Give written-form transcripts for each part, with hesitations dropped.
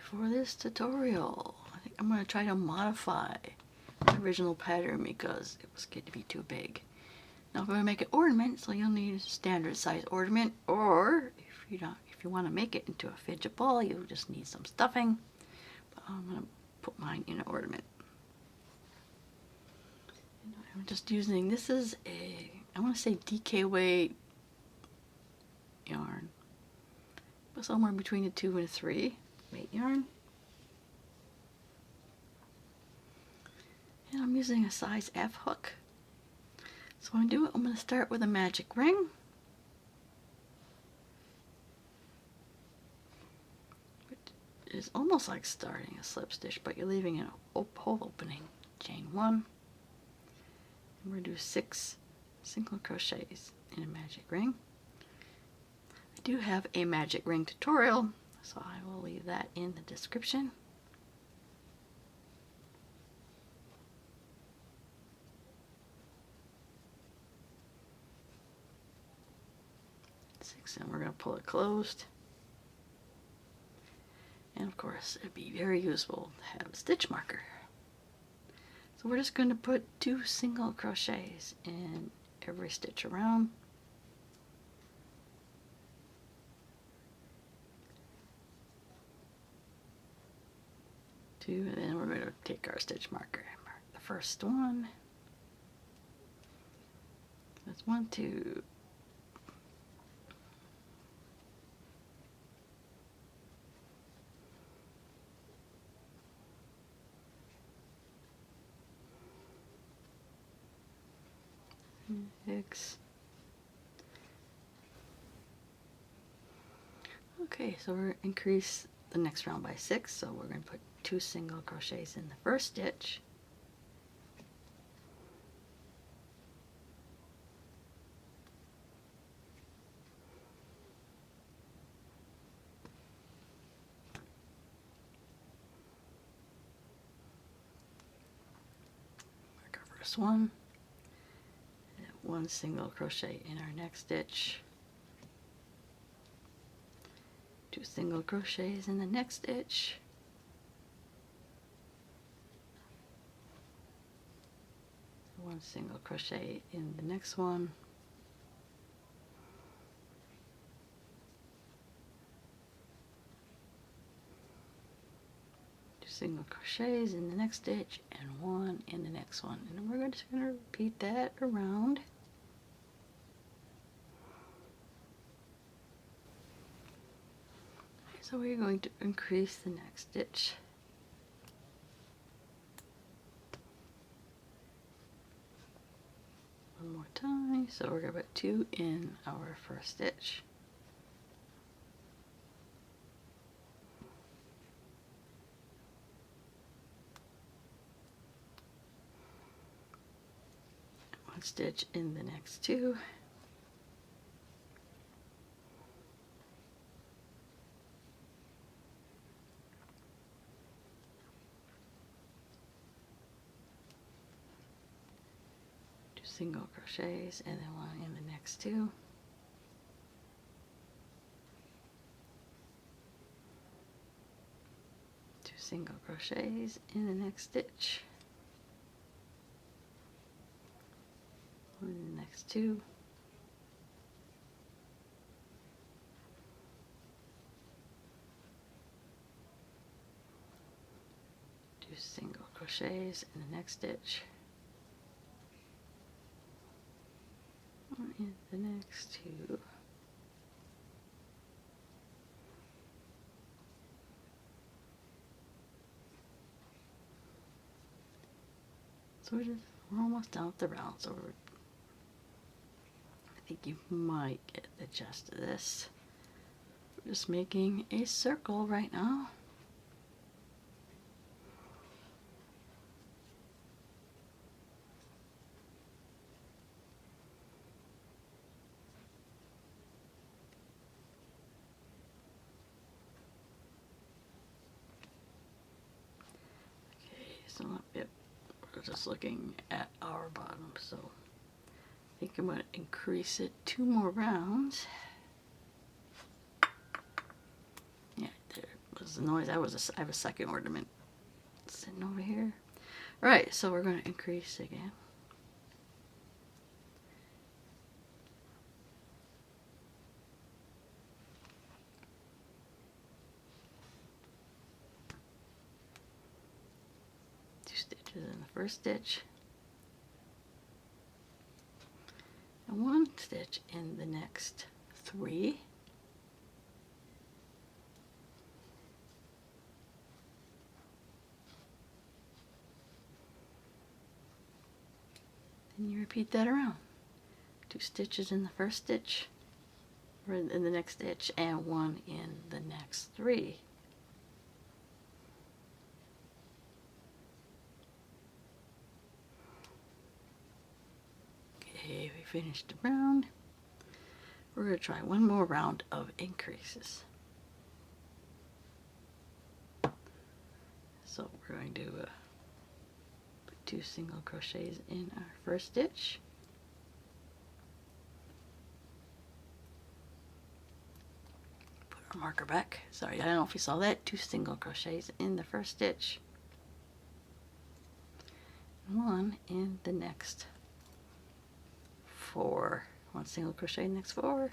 for this tutorial, I think I'm going to try to modify the original pattern because it was getting to be too big. Now I'm going to make an ornament, so you'll need a standard size ornament, or if you want to make it into a fidget ball, you just need some stuffing. But I'm going to put mine in an ornament. And I'm just using, this is a, I want to say DK weight yarn, but somewhere between a 2 and a 3 weight yarn. And I'm using a size F hook. So when I do it, I'm going to start with a magic ring. Which is almost like starting a slip stitch, but you're leaving a hole opening. Chain 1. And we're going to do 6 single crochets in a magic ring. I do have a magic ring tutorial, so I will leave that in the description. And we're going to pull it closed. And of course, it'd be very useful to have a stitch marker. So we're just going to put 2 single crochets in every stitch around. And then we're going to take our stitch marker and mark the first one. That's 1, 2. Six. Okay, so we're increase the next round by 6, so we're going to put 2 single crochets in the first stitch. Mark our first one. 1 single crochet in our next stitch, 2 single crochets in the next stitch, 1 single crochet in the next one, 2 single crochets in the next stitch, and 1 in the next one. And then we're just going to repeat that around. So we're going to increase the next stitch. One more time. So we're going to put 2 in our first stitch. One stitch in the next 2. Single crochets and then 1 in the next 2. 2 single crochets in the next stitch. 1 in the next 2. 2 single crochets in the next stitch. 1 in the next 2. So we're almost done with the round, so I think you might get the gist of this. We're just making a circle right now. So we're just looking at our bottom, so I think I'm going to increase it 2 more rounds. Yeah, there was the noise. I have a second ornament sitting over here. All right, so we're going to increase again. Two stitches in the first stitch. And one stitch in the next 3. Then you repeat that around. 2 stitches in the first stitch, or in the next stitch, and 1 in the next 3. Okay, we finished the round. We're going to try one more round of increases. So we're going to put 2 single crochets in our first stitch. Put our marker back. Sorry, I don't know if you saw that. 2 single crochets in the first stitch. 1 in the next 4. 1 single crochet in the next 4.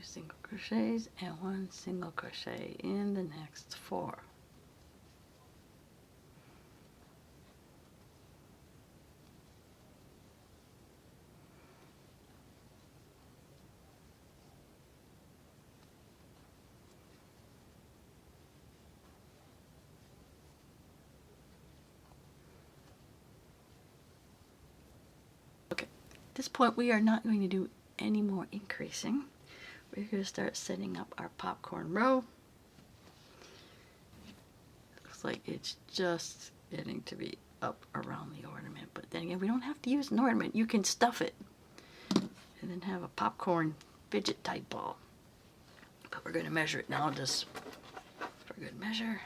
Single crochets and 1 single crochet in the next 4. Okay, at this point we are not going to do any more increasing. We're going to start setting up our popcorn row. Looks like it's just getting to be up around the ornament, but then again, we don't have to use an ornament. You can stuff it and then have a popcorn fidget type ball. But we're going to measure it now just for good measure.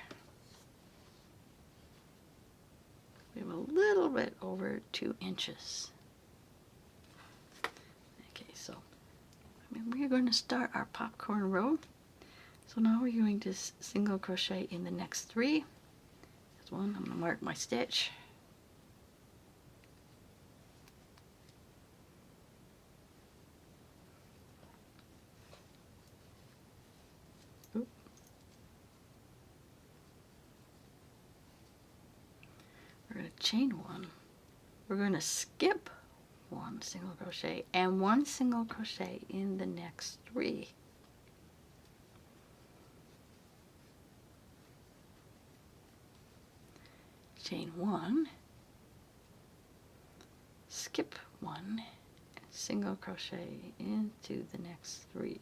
We have a little bit over 2 inches. Okay, so we're going to start our popcorn row. So now we're going to single crochet in the next 3. There's 1. I'm going to mark my stitch. Oop. We're going to chain 1. We're going to skip 1 single crochet and 1 single crochet in the next 3. Chain 1, skip 1, single crochet into the next 3.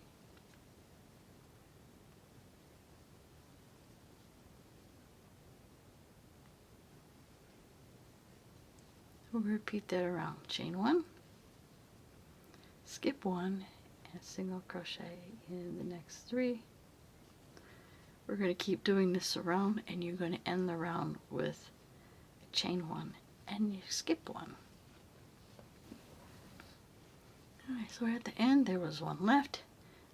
We'll repeat that around. Chain 1, skip 1, and single crochet in the next 3. We're going to keep doing this around, and you're going to end the round with chain 1 and you skip 1. Alright, so we're at the end. There was 1 left.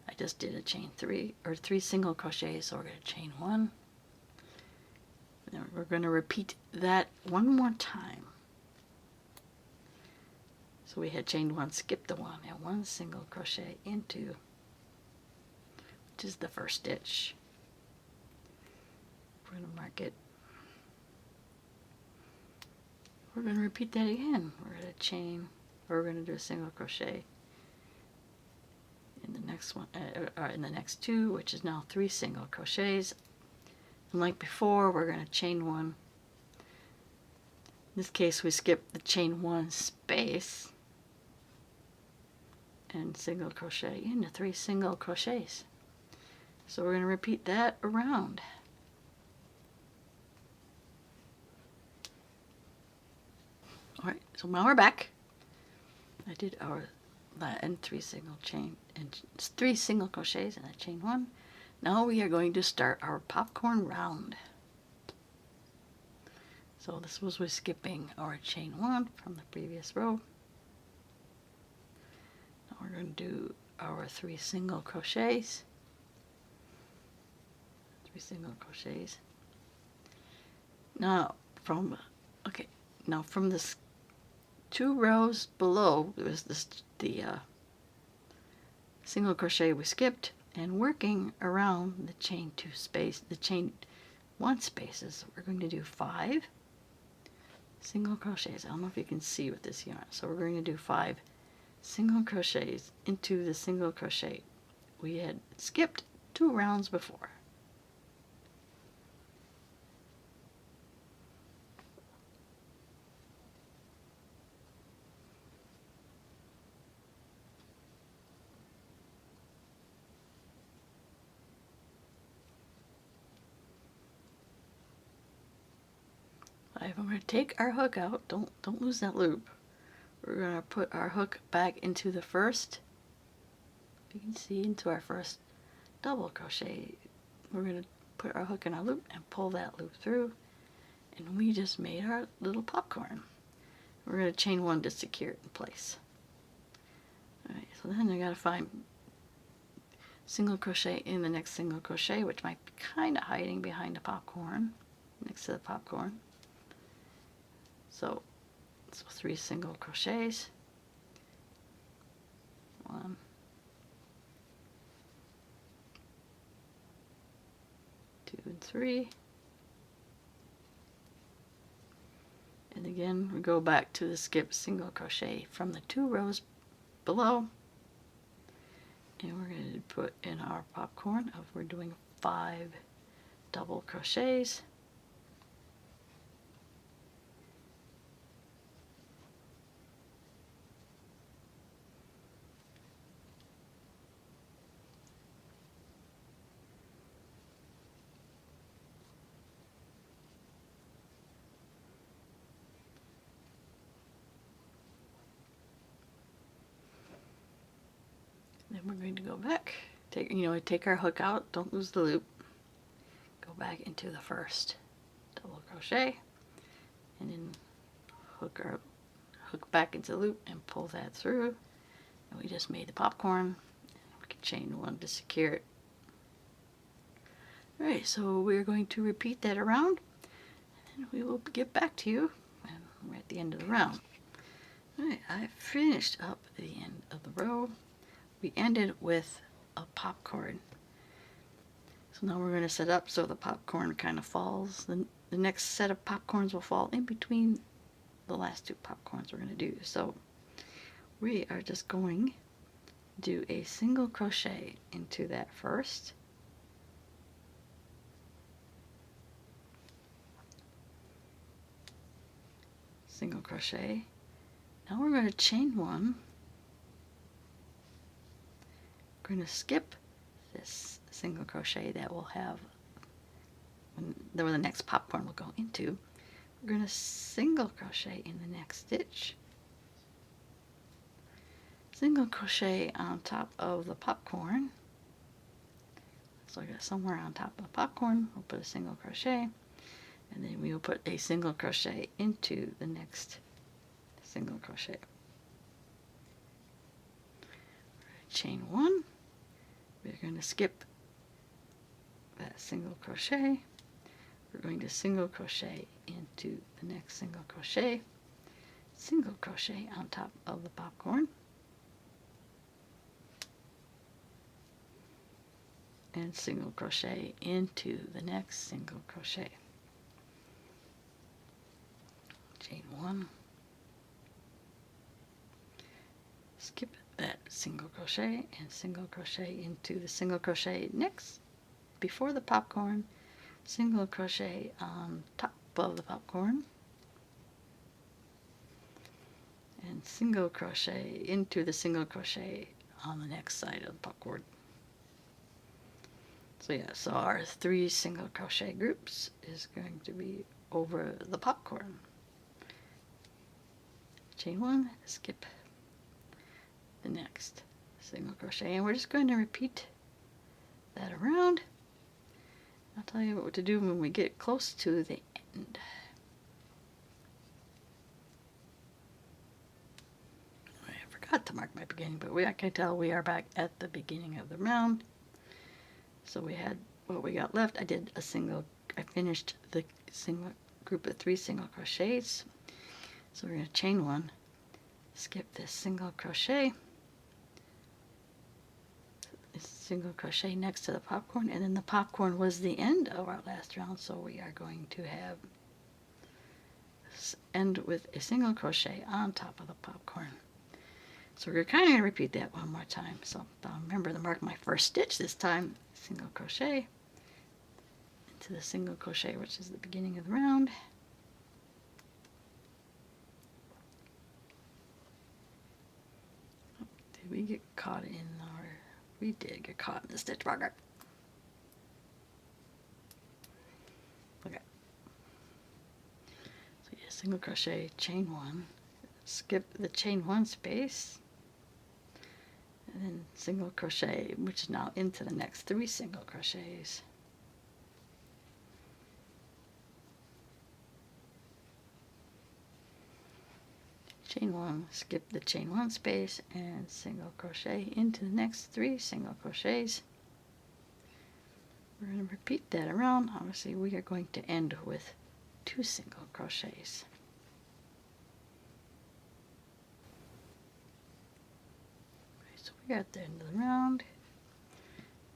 I just did a chain 3 or 3 single crochets, so we're going to chain 1. Then we're going to repeat that one more time. So we had chained 1, skipped the 1, and 1 single crochet into, which is the first stitch. We're going to mark it. We're going to repeat that again. We're going to chain, or we're going to do a single crochet in the next one, in the next 2, which is now 3 single crochets. And like before, we're going to chain 1. In this case, we skip the chain 1 space and single crochet into 3 single crochets. So we're going to repeat that around. Alright, so now we're back. I did that and 3 single chain and 3 single crochets and I chain 1. Now we are going to start our popcorn round. So this was with skipping our chain 1 from the previous row. Now we're going to do our 3 single crochets. 3 single crochets. Now from this 2 rows below, there was the single crochet we skipped, and working around the chain 2 space, the chain 1 spaces, we're going to do 5 single crochets. I don't know if you can see with this yarn. So we're going to do 5 single crochets into the single crochet we had skipped 2 rounds before. I'm going to take our hook out. Don't lose that loop. We're going to put our hook back into the first, if you can see, into our first double crochet. We're going to put our hook in our loop and pull that loop through, and we just made our little popcorn. We're going to chain 1 to secure it in place. Alright, so then I got to find single crochet in the next single crochet, which might be kind of hiding behind the popcorn, next to the popcorn. So 3 single crochets, 1, 2, and 3, and again we go back to the skip single crochet from the 2 rows below, and we're going to put in our popcorn of, we're doing 5 double crochets. Then we're going to go back, take our hook out, don't lose the loop, go back into the first double crochet, and then hook back into the loop and pull that through, and we just made the popcorn. We can chain 1 to secure it. Alright, so we're going to repeat that around, and we will get back to you when we're at the end of the round. Alright, I finished up the end of the row. We ended with a popcorn. So now we're going to set up so the popcorn kind of falls. The next set of popcorns will fall in between the last 2 popcorns we're going to do. So we are just going to do a single crochet into that first. Single crochet. Now we're going to chain 1. We're going to skip this single crochet that we'll have when the next popcorn will go into. We're going to single crochet in the next stitch, single crochet on top of the popcorn. So I got somewhere on top of the popcorn, we'll put a single crochet, and then we will put a single crochet into the next single crochet. Chain 1. We're going to skip that single crochet. We're going to single crochet into the next single crochet, single crochet on top of the popcorn, and single crochet into the next single crochet. Chain 1, skip that single crochet and single crochet into the single crochet next before the popcorn, single crochet on top of the popcorn, and single crochet into the single crochet on the next side of the popcorn. So yeah, so our 3 single crochet groups is going to be over the popcorn. Chain 1, skip the next single crochet, and we're just going to repeat that around. tell you what to do when we get close to the end. I forgot to mark my beginning, but I can tell we are back at the beginning of the round. So we had what we got left. I finished the single group of 3 single crochets. So we're going to chain 1, skip this single crochet, single crochet next to the popcorn, and then the popcorn was the end of our last round, so we are going to have end with a single crochet on top of the popcorn. So we're kind of going to repeat that one more time. So I'll remember to mark my first stitch this time, single crochet into the single crochet, which is the beginning of the round. Did we get caught in our... We did get caught in the stitch marker. Okay. So yeah, single crochet, chain 1, skip the chain 1 space, and then single crochet, which is now into the next 3 single crochets. Chain 1, skip the chain 1 space, and single crochet into the next 3 single crochets. We're going to repeat that around. Obviously we are going to end with 2 single crochets. Okay, so we got at the end of the round.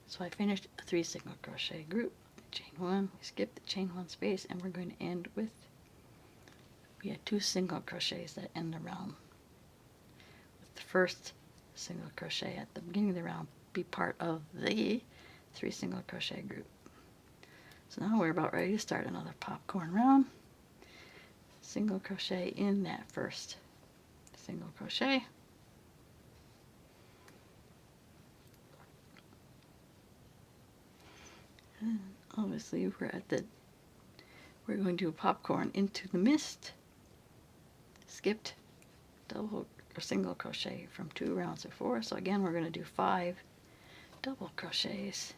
So I finished a 3 single crochet group. Chain 1, we skip the chain 1 space, and we're going to end with, we had 2 single crochets that end the round. With the first single crochet at the beginning of the round be part of the 3 single crochet group. So now we're about ready to start another popcorn round. Single crochet in that first single crochet. And obviously we're going to do a popcorn into the mist. Skipped double or single crochet from 2 rounds before. So again, we're going to do 5 double crochets.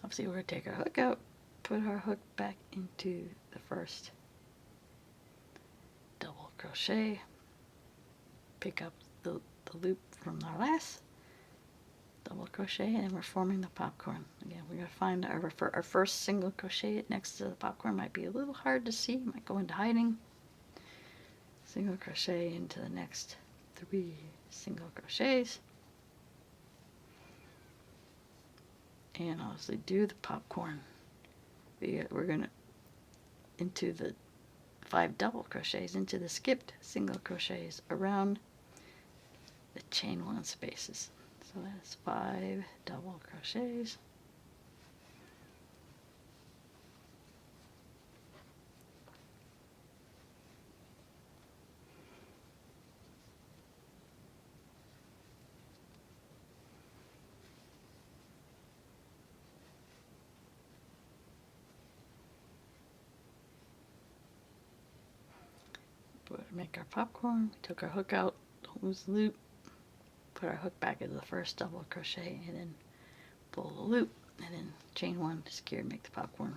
Obviously, we're going to take our hook out, put our hook back into the first double crochet, pick up the loop from our last double crochet, and we're forming the popcorn. Again, we're going to find our first single crochet next to the popcorn. Might be a little hard to see, might go into hiding. Single crochet into the next 3 single crochets. And obviously do the popcorn. We're going to into the 5 double crochets into the skipped single crochets around the chain 1 spaces. So that's 5 double crochets. Make our popcorn, we took our hook out, don't lose the loop, put our hook back into the first double crochet, and then pull the loop, and then chain 1 to secure and make the popcorn.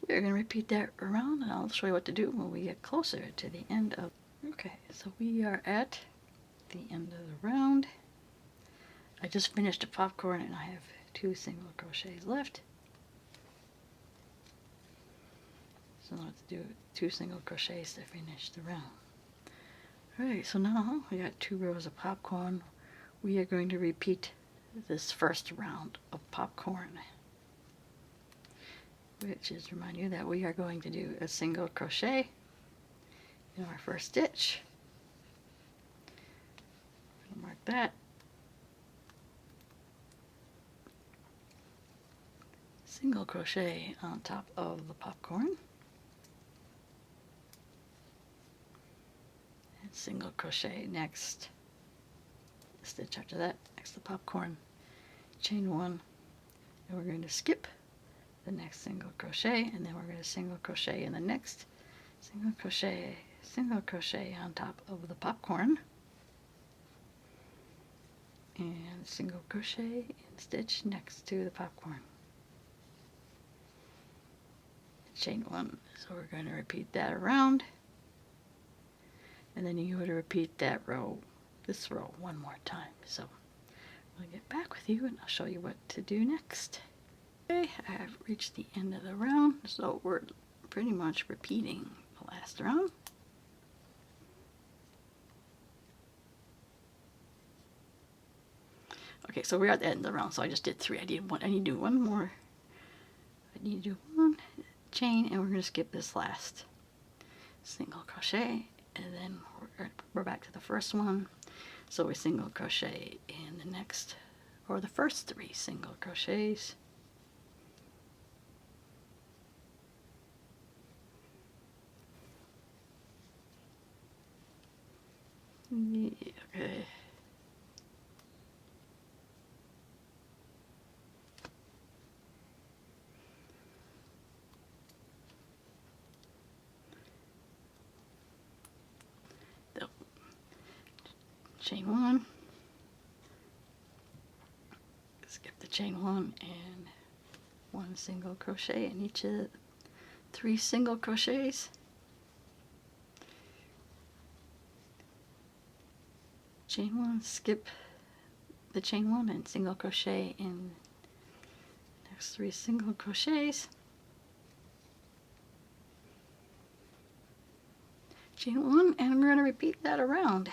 We're going to repeat that around, and I'll show you what to do when we get closer to the end of. Okay, so we are at the end of the round. I just finished the popcorn and I have 2 single crochets left. So let's do 2 single crochets to finish the round. Alright, so now we got 2 rows of popcorn. We are going to repeat this first round of popcorn, which is remind you that we are going to do a single crochet in our first stitch. Mark that. Single crochet on top of the popcorn. single crochet next stitch after that, next to popcorn, chain one, and we're going to skip the next single crochet, and then we're going to single crochet in the next single crochet on top of the popcorn, and single crochet and stitch next to the popcorn, chain one. So we're going to repeat that around, and then you go to repeat that row, this row, one more time. So I'll get back with you and I'll show you what to do next. Okay, I have reached the end of the round, so we're pretty much repeating the last round. Okay, so we're at the end of the round, so I just did 3. I need to do one more. I need to do one chain, and we're going to skip this last single crochet, and then we're back to the first one. So we single crochet in the next, or the first 3 single crochets. Okay. Chain one, skip the chain one, and 1 single crochet in each of the 3 single crochets. Chain one, skip the chain one, and single crochet in the next 3 single crochets. Chain one, and we're going to repeat that around.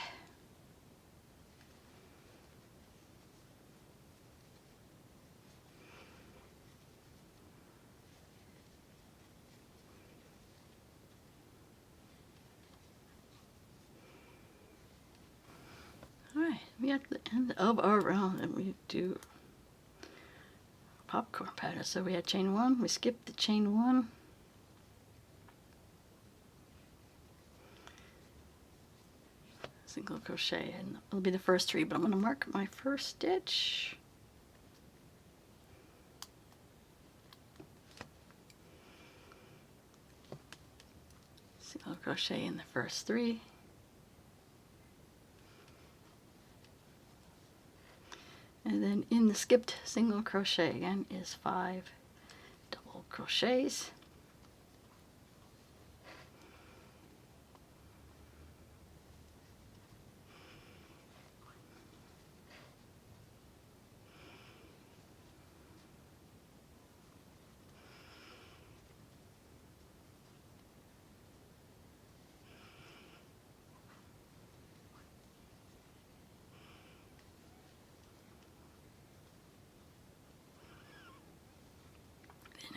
Alright, we at the end of our round, and we do popcorn pattern. So we had chain one, we skipped the chain one, single crochet, and it'll be the first 3, but I'm going to mark my first stitch. Single crochet in the first 3. And then in the skipped single crochet again is 5 double crochets.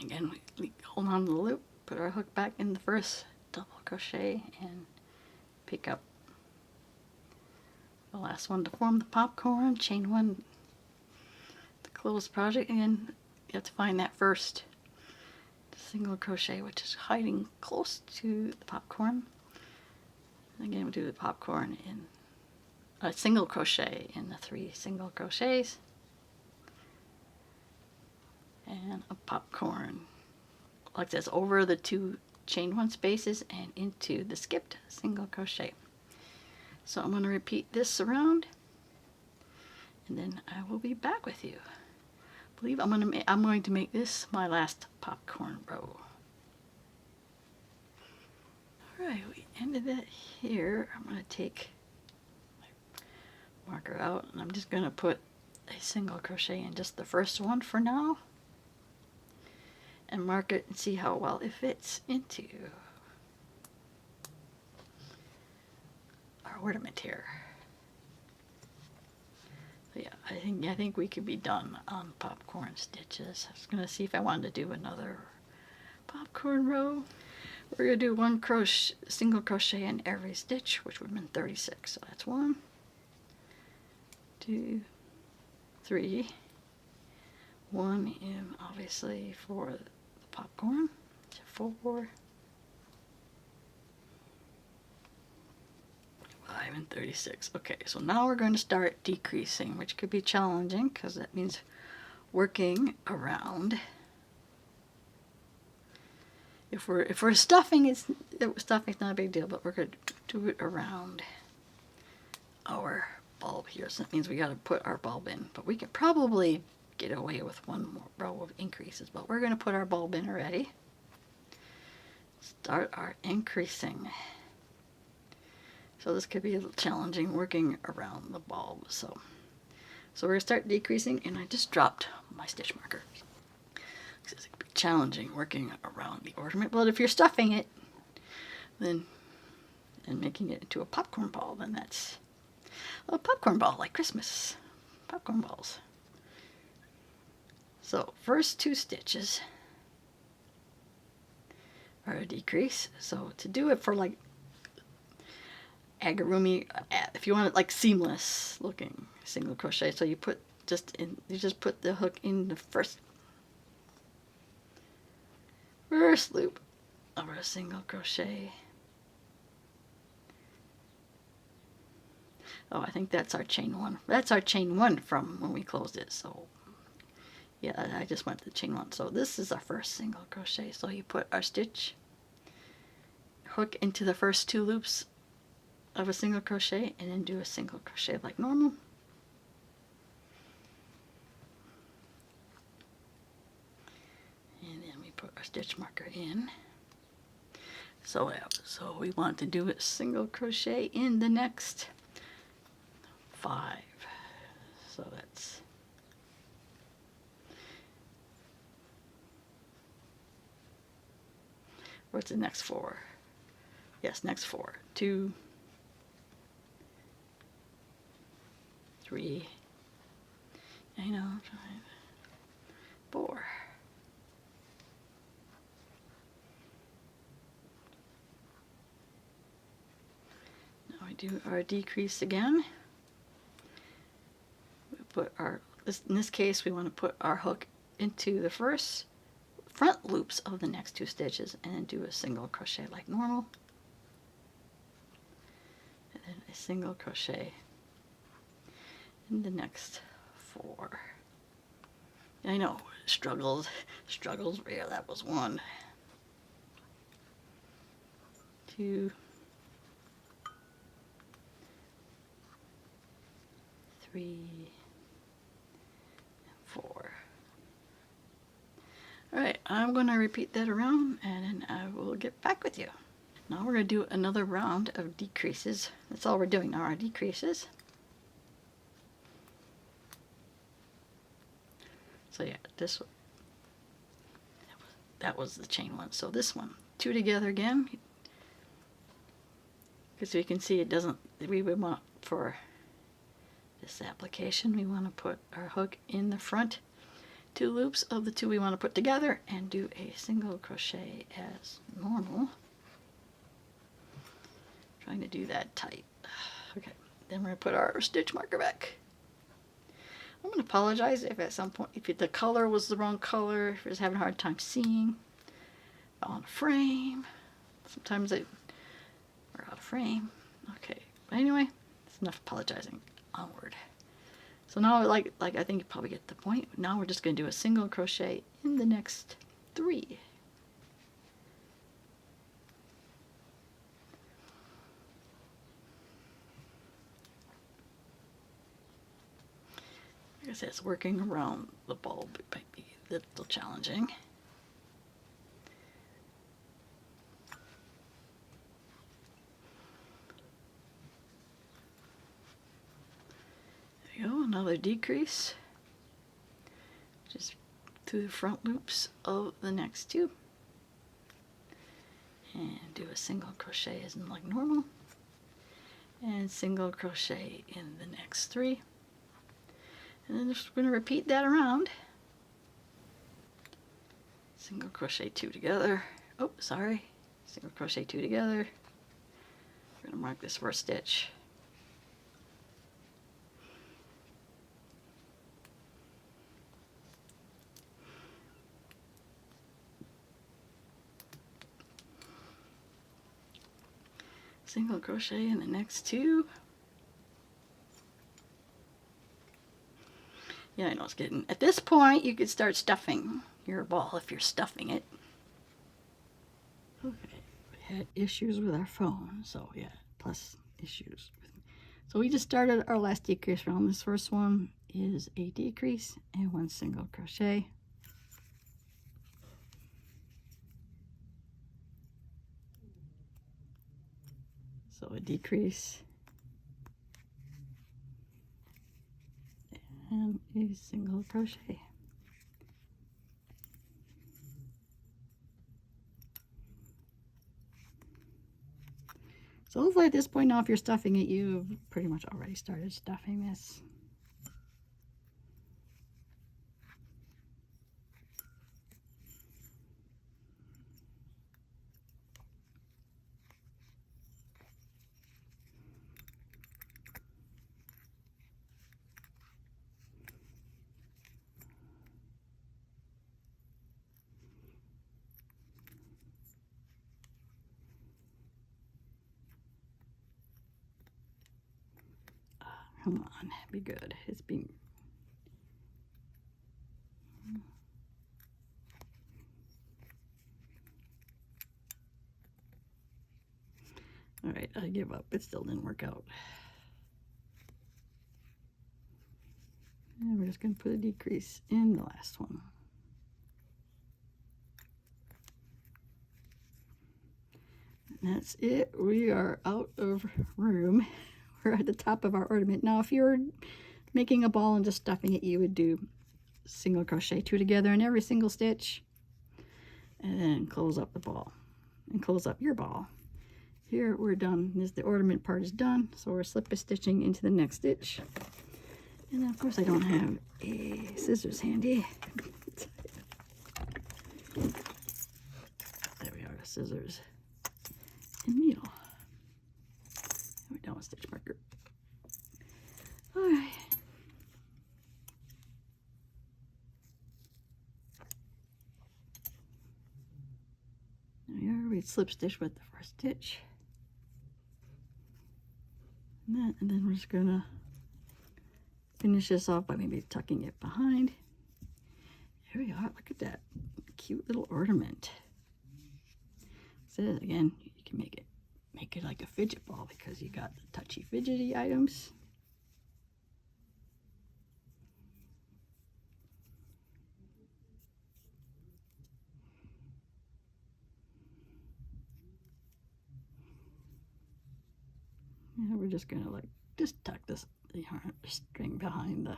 Again, we hold on to the loop, put our hook back in the first double crochet, and pick up the last one to form the popcorn, chain one to close the project, and you have to find that first single crochet, which is hiding close to the popcorn. And again, we do the popcorn in a single crochet in the 3 single crochets, and a popcorn like this over the 2 chain one spaces and into the skipped single crochet. So I'm going to repeat this around, and then I will be back with you. I believe I'm going to make this my last popcorn row. Alright, we ended it here. I'm going to take my marker out, and I'm just going to put a single crochet in just the first one for now, and mark it and see how well it fits into our ornament here. So yeah, I think we could be done on popcorn stitches. I was going to see if I wanted to do another popcorn row. We're going to do 1 single crochet in every stitch, which would have been 36. So that's 1, 2, 3, 1 in obviously for the popcorn, 4, 35 and 36. Okay, so now we're going to start decreasing, which could be challenging because that means working around. If we're stuffing, stuffing's not a big deal, but we're going to do it around our bulb here. So that means we got to put our bulb in, but we could probably get away with one more row of increases, but we're going to put our bulb in already. Start our increasing. So this could be a little challenging working around the bulb. So we're going to start decreasing, and I just dropped my stitch marker. It could be challenging working around the ornament. But if you're stuffing it, then and making it into a popcorn ball, then that's a popcorn ball like Christmas. Popcorn balls. So first 2 stitches are a decrease. So to do it for like agurumi, if you want it like seamless looking single crochet, so you just put the hook in the first loop of a single crochet. Oh, I think that's our chain 1. That's our chain 1 from when we closed it. So yeah, I just went to chain 1. So this is our first single crochet. So you put our stitch hook into the first 2 loops of a single crochet and then do a single crochet like normal. And then we put our stitch marker in. So we want to do a single crochet in the next 5. So that's what's the next 4? Yes, next 4. 2, 3, I know, 5, 4. Now we do our decrease again. We put in this case, we want to put our hook into the first front loops of the next 2 stitches and then do a single crochet like normal. And then a single crochet in the next 4. I know, struggles. Yeah, that was 1, 2, 3, 4. Alright, I'm going to repeat that around and then I will get back with you. Now we're going to do another round of decreases. That's all we're doing now, our decreases. So yeah, that was the chain 1. So this one, 2 together again, because you can see it doesn't, we would want for this application, we want to put our hook in the front 2 loops of the 2 we want to put together and do a single crochet as normal. Trying to do that tight. Okay, then we're going to put our stitch marker back. I'm going to apologize if at some point, if the color was the wrong color, if you're having a hard time seeing on frame. Sometimes we're out of frame. Okay, but anyway, it's enough apologizing. Onward. So now, like I think you probably get the point. Now we're just going to do a single crochet in the next 3. Like I said, it's working around the bulb. It might be a little challenging. There you go, another decrease. Just through the front loops of the next 2. And do a single crochet as in like normal. And single crochet in the next 3. And then just going to repeat that around. Single crochet 2 together. Oh, sorry. Single crochet 2 together. We're going to mark this first stitch. single crochet in the next 2. Yeah, I know it's getting, at this point you could start stuffing your ball if you're stuffing it. Okay, we had issues with our phone, so yeah, plus issues. So we just started our last decrease round. This first one is a decrease and 1 single crochet. So a decrease and a single crochet. So hopefully at this point now, if you're stuffing it, you've pretty much already started stuffing this. Come on, be good. It's being... All right, I give up. It still didn't work out. And we're just going to put a decrease in the last one. And that's it. We are out of room. We're at the top of our ornament. Now, if you're making a ball and just stuffing it, you would do single crochet 2 together in every single stitch, and then close up the ball and close up your ball. Here we're done. The ornament part is done, so we're slip stitching into the next stitch. And then, of course, I don't have a scissors handy. There we are, the scissors and needle. We're done with stitch marker. All right. There we are. We slip stitch with the first stitch. And then we're just gonna finish this off by maybe tucking it behind. Here we are. Look at that cute little ornament. So again, you can make it like a fidget ball because you got the touchy fidgety items. Yeah, we're just gonna just tuck the string behind the,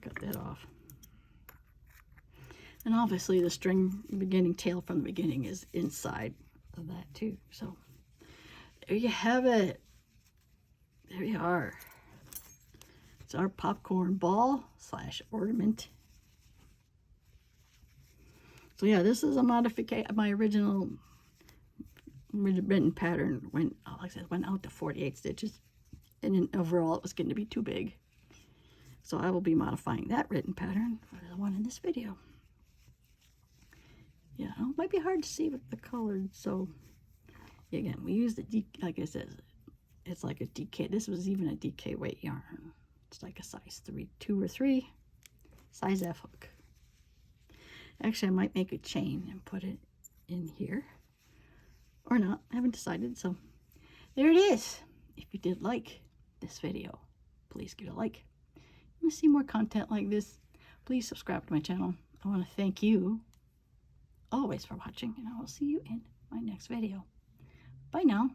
cut that off. And obviously the string beginning tail from the beginning is inside of that too. So there you have it. There you are. It's our popcorn ball / ornament. So yeah, this is a modification. My original written pattern went, like I said, went out to 48 stitches, and then overall it was going to be too big. So I will be modifying that written pattern for the one in this video. Yeah, it might be hard to see with the colored. So again, we use the like I said, it's like a DK. This was even a DK weight yarn. It's like a size 2 or 3, size F hook. Actually, I might make a chain and put it in here, or not. I haven't decided. So there it is. If you did like this video, please give it a like. If you want to see more content like this, please subscribe to my channel. I want to thank you always for watching, and I will see you in my next video. Bye now.